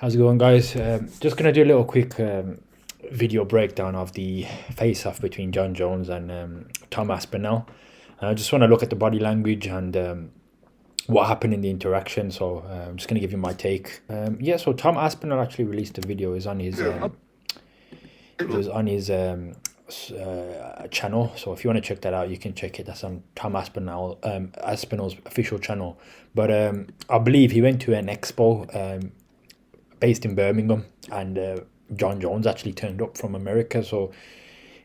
How's it going, guys? Just gonna do a little quick video breakdown of the face-off between Jon Jones and Tom Aspinall. I just want to look at the body language and what happened in the interaction. So I'm just gonna give you my take. Yeah, so Tom Aspinall actually released a video. It was on his channel. So if you want to check that out, you can check it. That's on Tom Aspinall's official channel. But I believe he went to an expo based in Birmingham, and Jon Jones actually turned up from America. So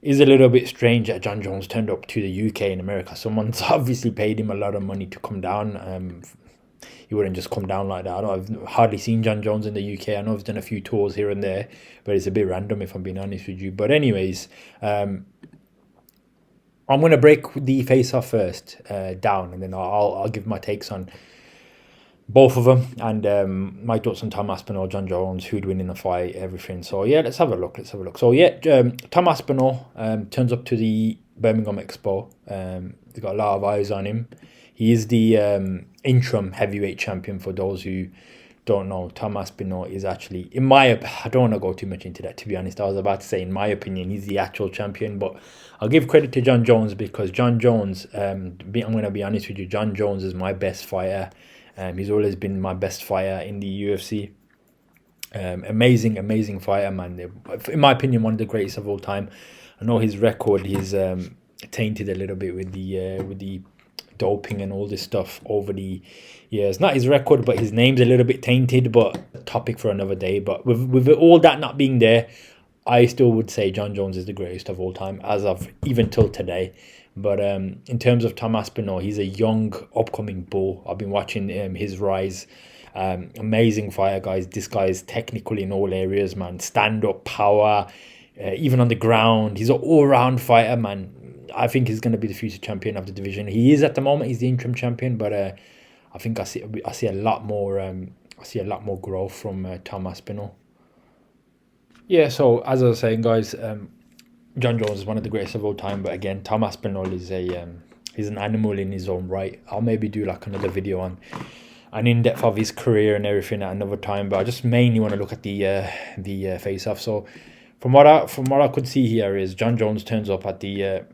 it's a little bit strange that Jon Jones turned up to the UK in America. Someone's obviously paid him a lot of money to come down. He wouldn't just come down like that. I've hardly seen Jon Jones in the UK. I know he's done a few tours here and there, but it's a bit random if I'm being honest with you. But anyways, I'm going to break the face-off first down, and then I'll give my takes on both of them, and my thoughts on Tom Aspinall, Jon Jones, who'd win in the fight, everything. So yeah, let's have a look. So yeah, Tom Aspinall turns up to the Birmingham Expo. They've got a lot of eyes on him. He is the interim heavyweight champion. For those who don't know, Tom Aspinall is actually, I don't want to go too much into that, to be honest. I was about to say, in my opinion, he's the actual champion, but I'll give credit to Jon Jones, because Jon Jones, I'm going to be honest with you, Jon Jones is my best fighter. He's always been my best fighter in the UFC. Amazing fighter, man. In my opinion, one of the greatest of all time. I know his record is tainted a little bit with the doping and all this stuff over the years. Not his record, but his name's a little bit tainted, but a topic for another day. But with all that not being there, I still would say Jon Jones is the greatest of all time, as of even till today. But in terms of Tom Aspinall, he's a young, upcoming bull. I've been watching his rise. Amazing fighter, guys. This guy is technical in all areas, man. Stand-up power, even on the ground. He's an all-round fighter, man. I think he's going to be the future champion of the division. He is at the moment. He's the interim champion, but I think I see a lot more. I see a lot more growth from Tom Aspinall. Yeah. So as I was saying, guys. Jon Jones is one of the greatest of all time, but again, Tom Aspinall is he's an animal in his own right. I'll maybe do like another video on an in-depth of his career and everything at another time, but I just mainly want to look at the face-off. So from what I could see here is Jon Jones turns up at the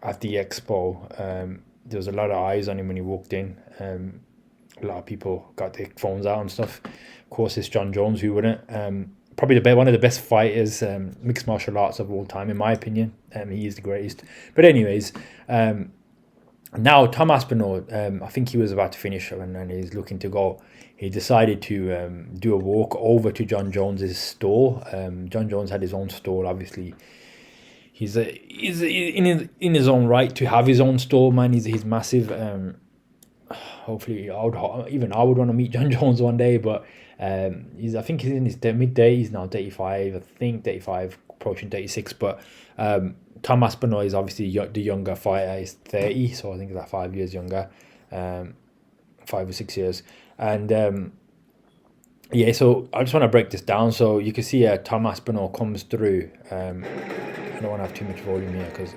expo. There was a lot of eyes on him when he walked in. A lot of people got their phones out and stuff. Of course, it's Jon Jones, who wouldn't. Probably one of the best fighters, mixed martial arts of all time, in my opinion. He is the greatest. But anyways, now Tom Aspinall, I think he was about to finish and he's looking to go. He decided to do a walk over to Jon Jones's stall. Jon Jones had his own stall, obviously. He's in his own right to have his own stall, man. He's massive. Hopefully, I would want to meet Jon Jones one day, but I think he's in his midday. He's now 35, I think 35, approaching 36. But Tom Aspinall is obviously the younger fighter. He's 30, so I think he's like 5 years younger, 5 or 6 years. And yeah, so I just want to break this down. So you can see Tom Aspinall comes through. I don't want to have too much volume here because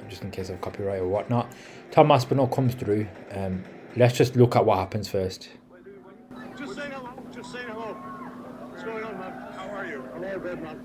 just in case of copyright or whatnot. Tom Aspinall comes through. Let's just look at what happens first. Just saying hello. Just saying hello. What's going on, man? How are you? I'm all good, man.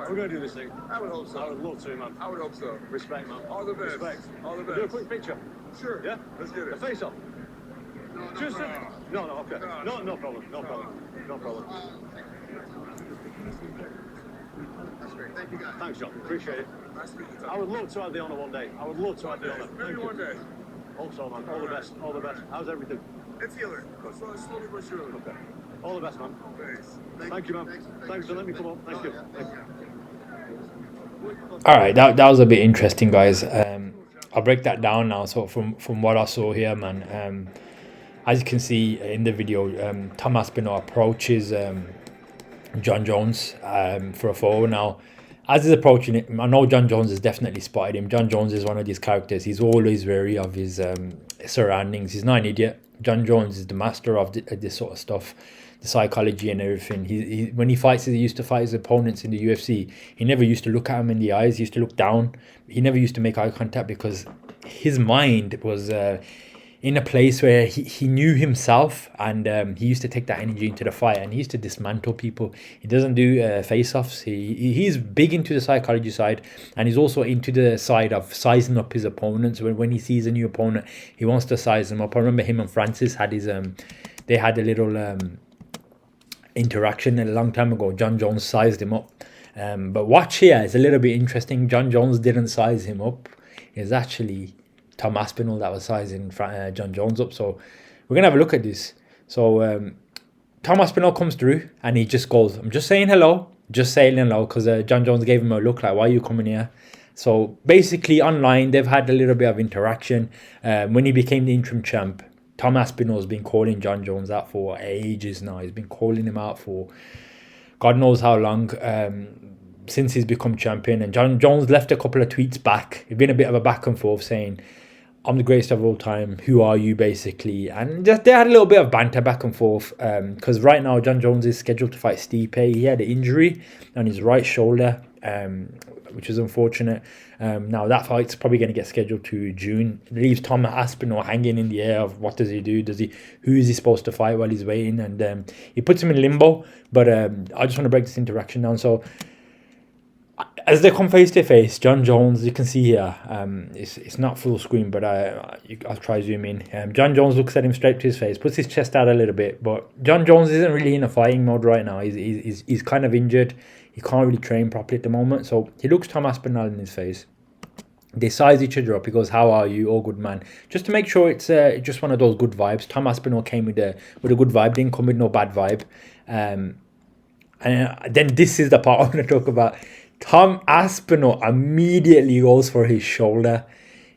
We're going to do this thing. I would hope so. I would love to, man. I would hope so. Respect, man. All the best. Respect. All the We'll best. do a quick picture. Sure. Yeah? Let's get The it. face off. No, Just no. okay. No problem. No problem. That's great. Thank you, guys. Thanks, John. Appreciate it. Nice to meet you. I would love to have the honour one day. I would love to have the honour. Maybe one day. Also, man. All the best. All the best. How's everything? It's healing. Slowly but surely. Okay. All the best, man. Thanks. Thank you, man. Thanks for letting me come on. Thank you. Thank you. All right, that was a bit interesting, guys. I'll break that down now. So from what I saw here, man, as you can see in the video, Tom Aspinall approaches Jon Jones for a photo. Now, as he's approaching it, I know Jon Jones has definitely spotted him. Jon Jones is one of these characters. He's always wary of his surroundings. He's not an idiot. Jon Jones is the master of this sort of stuff. the psychology and everything. He when he fights, he used to fight his opponents in the UFC. He never used to look at him in the eyes. He used to look down. He never used to make eye contact because his mind was in a place where he knew himself, and he used to take that energy into the fight, and he used to dismantle people. He doesn't do face-offs. He's big into the psychology side, and he's also into the side of sizing up his opponents. When he sees a new opponent, he wants to size them up. I remember him and Francis had his they had a little interaction a long time ago. Jon Jones sized him up, but watch here, it's a little bit interesting. Jon Jones didn't size him up. It's actually Tom Aspinall that was sizing Jon Jones up. So we're gonna have a look at this. So Tom Aspinall comes through and he just goes, I'm just saying hello, just saying hello, because Jon Jones gave him a look like, why are you coming here? So basically online they've had a little bit of interaction. When he became the interim champ, Tom Aspinall's been calling Jon Jones out for ages now. He's been calling him out for God knows how long, since he's become champion. And Jon Jones left a couple of tweets back. It's been a bit of a back and forth saying, I'm the greatest of all time, who are you, basically. And just they had a little bit of banter back and forth, because right now Jon Jones is scheduled to fight Stipe. He had an injury on his right shoulder, which is unfortunate. Now that fight's probably going to get scheduled to June. It leaves Tom Aspinall hanging in the air of what does he do? Who is he supposed to fight while he's waiting? And he puts him in limbo. But I just want to break this interaction down. So as they come face to face, Jon Jones, you can see here, it's not full screen, but I'll try zoom in. Jon Jones looks at him straight to his face, puts his chest out a little bit, but Jon Jones isn't really in a fighting mode right now. He's kind of injured. He can't really train properly at the moment, so he looks Tom Aspinall in his face. They size each other up. He goes, how are you? Oh, good, man. Just to make sure it's just one of those good vibes. Tom Aspinall came with a good vibe, didn't come with no bad vibe. And then this is the part I want to talk about. Tom Aspinall immediately goes for his shoulder.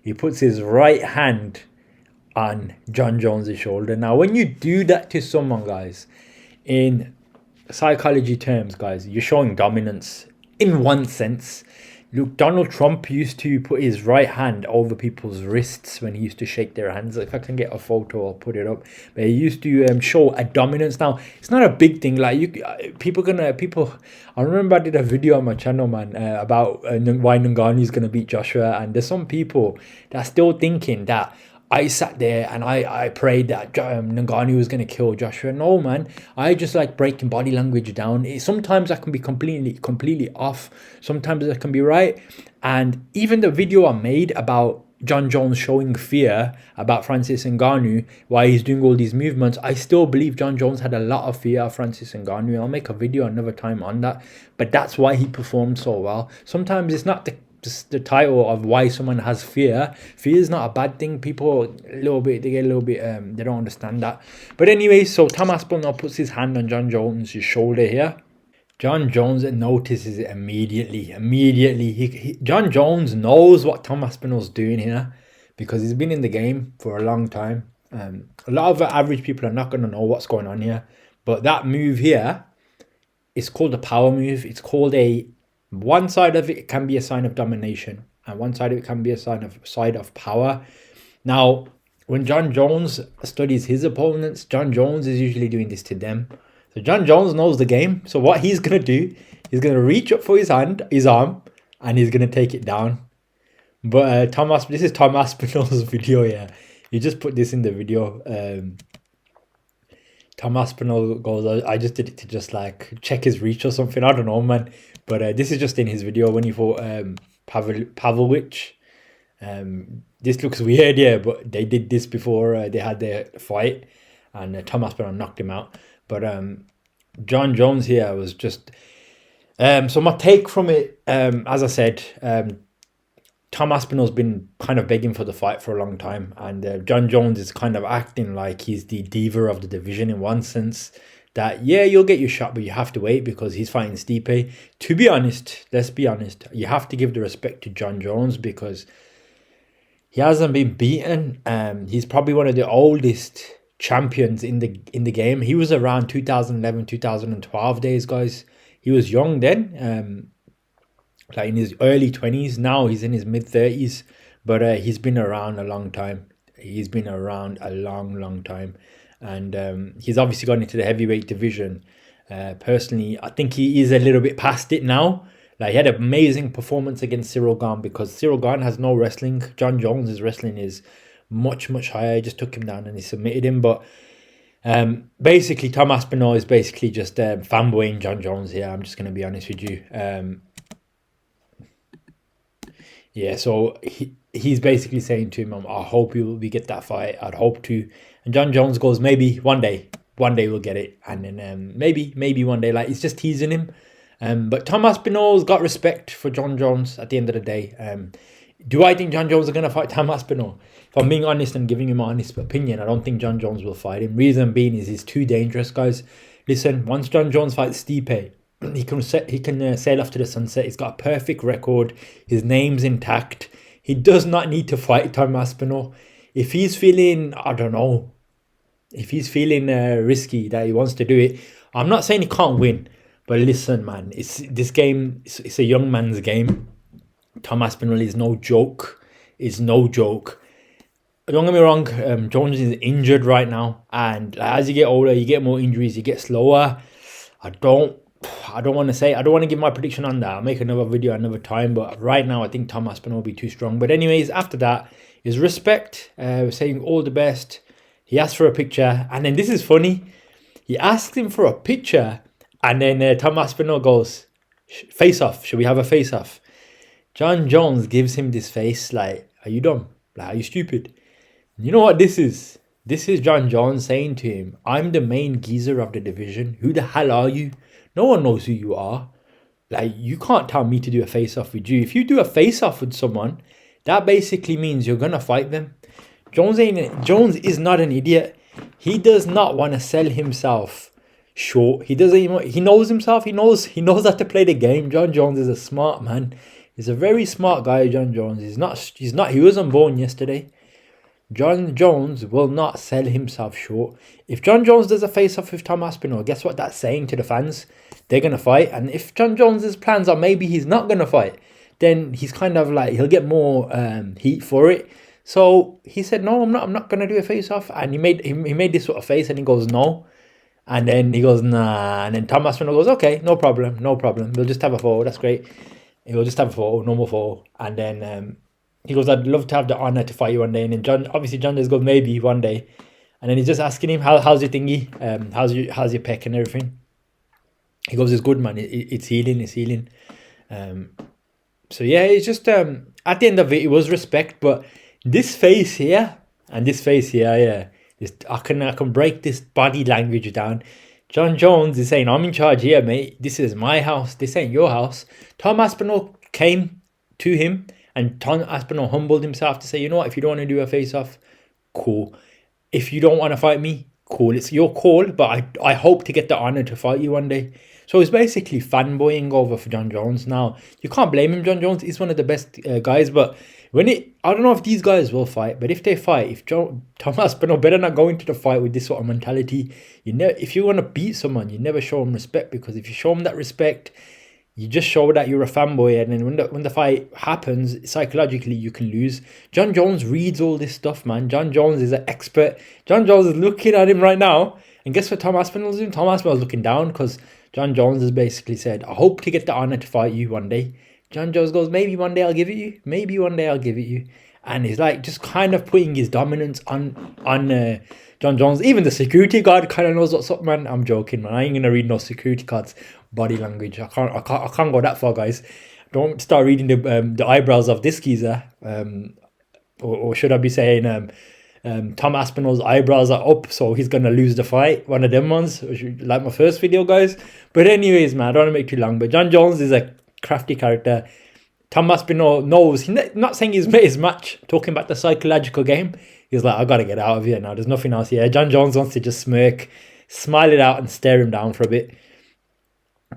He puts his right hand on Jon Jones' shoulder. Now, when you do that to someone, guys, in psychology terms, guys, you're showing dominance in one sense. Look, Donald Trump used to put his right hand over people's wrists when he used to shake their hands. If I can get a photo, I'll put it up. But he used to show a dominance. Now, it's not a big thing. Like people. I remember I did a video on my channel, man, about why Ngannou's gonna beat Joshua, and there's some people that are still thinking that I sat there and I prayed that Ngannou was going to kill Joshua. No, man. I just like breaking body language down. Sometimes I can be completely off. Sometimes I can be right. And even the video I made about Jon Jones showing fear about Francis Ngannou, why he's doing all these movements, I still believe Jon Jones had a lot of fear of Francis Ngannou. I'll make a video another time on that. But that's why he performed so well. Sometimes it's not the title of why someone has fear. Fear is not a bad thing. People they get a little bit they don't understand that. But anyway, so Tom Aspinall puts his hand on Jon Jones' shoulder here. Jon Jones notices it immediately. Jon Jones knows what Tom Aspinall's doing here because he's been in the game for a long time. A lot of average people are not going to know what's going on here, but that move here is called a power move. It's called one side of it can be a sign of domination, and one side of it can be a sign of power. Now, when Jon Jones studies his opponents, Jon Jones is usually doing this to them. So Jon Jones knows the game. So what he's gonna do, he's gonna reach up for his arm, and he's gonna take it down. But this is Tom Aspinall's video here. He just put this in the video. Tom Aspinall goes, I just did it to just like check his reach or something. I don't know, man. But this is just in his video when he fought Pavlovich. This looks weird, yeah, but they did this before they had their fight. And Tom Aspinall knocked him out. But Jon Jones here was just... so my take from it, as I said, Tom Aspinall's been kind of begging for the fight for a long time. And Jon Jones is kind of acting like he's the diva of the division in one sense. That, yeah, you'll get your shot, but you have to wait because he's fighting Stipe. To be honest, let's be honest, you have to give the respect to Jon Jones because he hasn't been beaten. He's probably one of the oldest champions in the game. He was around 2011, 2012 days, guys. He was young then, like in his early 20s. Now he's in his mid 30s, but he's been around a long time. He's been around a long time. and he's obviously gone into the heavyweight division. Personally, I think he is a little bit past it now. Like, he had an amazing performance against Cyril Gane, because Cyril Gane has no wrestling. Jon Jones' wrestling is much, much higher. He just took him down and he submitted him. But basically, Tom Aspinall is basically just fanboying Jon Jones here. I'm just going to be honest with you. Yeah, so he's basically saying to him, I hope we get that fight. I'd hope to. And Jon Jones goes, maybe one day we'll get it. And then maybe one day. Like, he's just teasing him. But Tom Aspinall's got respect for Jon Jones at the end of the day. Do I think Jon Jones is going to fight Tom Aspinall? If I'm being honest and giving you my honest opinion, I don't think Jon Jones will fight him. Reason being is he's too dangerous, guys. Listen, once Jon Jones fights Stipe, he can sail off to the sunset. He's got a perfect record. His name's intact. He does not need to fight Tom Aspinall. If he's feeling, I don't know, if he's feeling risky that he wants to do it, I'm not saying he can't win. But listen, man, it's a young man's game. Tom Aspinall is no joke. It's no joke. Don't get me wrong, Jones is injured right now. And as you get older, you get more injuries, you get slower. I don't want to give my prediction on that. I'll make another video another time. But right now, I think Tom Aspinall will be too strong. But anyways, after that is respect. Saying all the best. He asked for a picture. And then this is funny. He asked him for a picture. And then Tom Aspinall goes, face off. Should we have a face off? Jon Jones gives him this face like, are you dumb? Like, are you stupid? You know what this is? This is Jon Jones saying to him, I'm the main geezer of the division. Who the hell are you? No one knows who you are. Like, you can't tell me to do a face off with you. If you do a face off with someone, that basically means you're going to fight them. Jones is not an idiot. He does not want to sell himself short. He knows himself. He knows how to play the game. Jon Jones is a smart man. He's a very smart guy, Jon Jones. He wasn't born yesterday. Jon Jones will not sell himself short. If Jon Jones does a face-off with Tom Aspinall, guess what that's saying to the fans? They're going to fight. And if Jon Jones's plans are maybe he's not going to fight, then he's kind of like, he'll get more heat for it. So he said, no, I'm not going to do a face-off. And he made this sort of face and he goes, no. And then he goes, nah. And then Tom Aspinall goes, okay, no problem. We'll just have a photo. That's great. He'll just have a photo, normal photo. And then he goes, I'd love to have the honor to fight you one day. And then Jon just goes, maybe one day. And then he's just asking him, how's your thingy? How's your pec and everything? He goes, it's good, man. It's healing. So yeah, it's just at the end of it was respect. But this face here and this face here, yeah. I can break this body language down. Jon Jones is saying, I'm in charge here, mate. This is my house. This ain't your house. Tom Aspinall came to him and Tom Aspinall humbled himself to say, you know what, if you don't want to do a face-off, cool. If you don't want to fight me, cool. It's your call, but I hope to get the honor to fight you one day. So it's basically fanboying over for Jon Jones. Now, you can't blame him. Jon Jones is one of the best guys, but I don't know if these guys will fight, but if they fight, Tom Aspinall better not go into the fight with this sort of mentality. If you want to beat someone, you never show them respect, because if you show them that respect, you just show that you're a fanboy, and then when the fight happens, psychologically you can lose. Jon Jones reads all this stuff, man. Jon Jones is an expert. Jon Jones is looking at him right now, and guess what Tom Aspinall's doing? Tom Aspinall's looking down, because Jon Jones has basically said, I hope to get the honor to fight you one day. Jon Jones goes, maybe one day I'll give it you. Maybe one day I'll give it you. And he's like just kind of putting his dominance on Jon Jones. Even the security guard kind of knows what's up, man. I'm joking, man. I ain't gonna read no security guard's body language. I can't go that far, guys. Don't start reading the eyebrows of this geezer. Or should I be saying Tom Aspinall's eyebrows are up, so he's gonna lose the fight. One of them ones, like my first video, guys. But anyways, man, I don't want to make too long. But Jon Jones is a crafty character. Tom Aspinall knows, he's not saying he's made his match, talking about the psychological game. He's like, I gotta get out of here now. There's nothing else here. Jon Jones wants to just smirk, smile it out, and stare him down for a bit.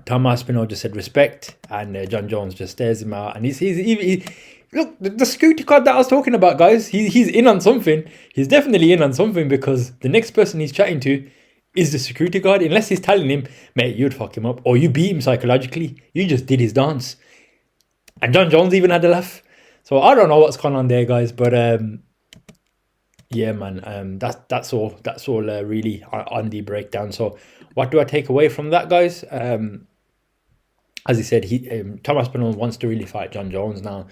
Tom Aspinall just said respect, and Jon Jones just stares him out. And he look, the security card that I was talking about, guys, he's in on something. He's definitely in on something, because the next person he's chatting to is the security guard. Unless he's telling him, mate, you'd fuck him up, or you beat him psychologically. You just did his dance. And Jon Jones even had a laugh. So I don't know what's going on there, guys. But yeah, man. That's all really on the breakdown. So, what do I take away from that, guys? As he said, Tom Aspinall wants to really fight John Jones now.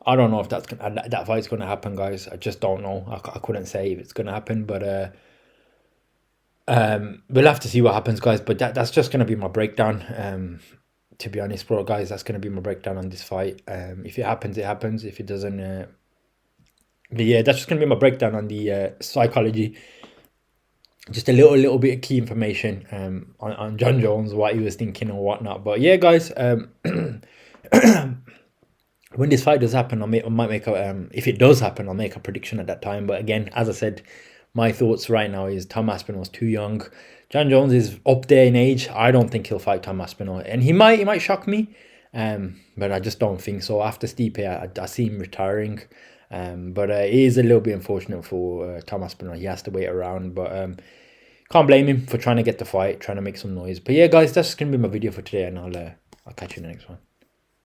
I don't know if that fight's gonna happen, guys. I just don't know. I couldn't say if it's gonna happen, but we'll have to see what happens, guys. But that's just gonna be my breakdown. To be honest, bro, guys, that's gonna be my breakdown on this fight. If it happens, it happens. If it doesn't, but yeah, that's just gonna be my breakdown on the psychology. Just a little bit of key information on John Jones, what he was thinking or whatnot. But yeah, guys, when this fight does happen, I might make a if it does happen, I'll make a prediction at that time. But again, as I said, my thoughts right now is Tom Aspinall's too young. John Jones is up there in age. I don't think he'll fight Tom Aspinall, and he might shock me, but I just don't think so. After Stipe, I see him retiring, but it is a little bit unfortunate for Tom Aspinall. He has to wait around, but can't blame him for trying to get the fight, trying to make some noise. But yeah, guys, that's gonna be my video for today, and I'll catch you in the next one.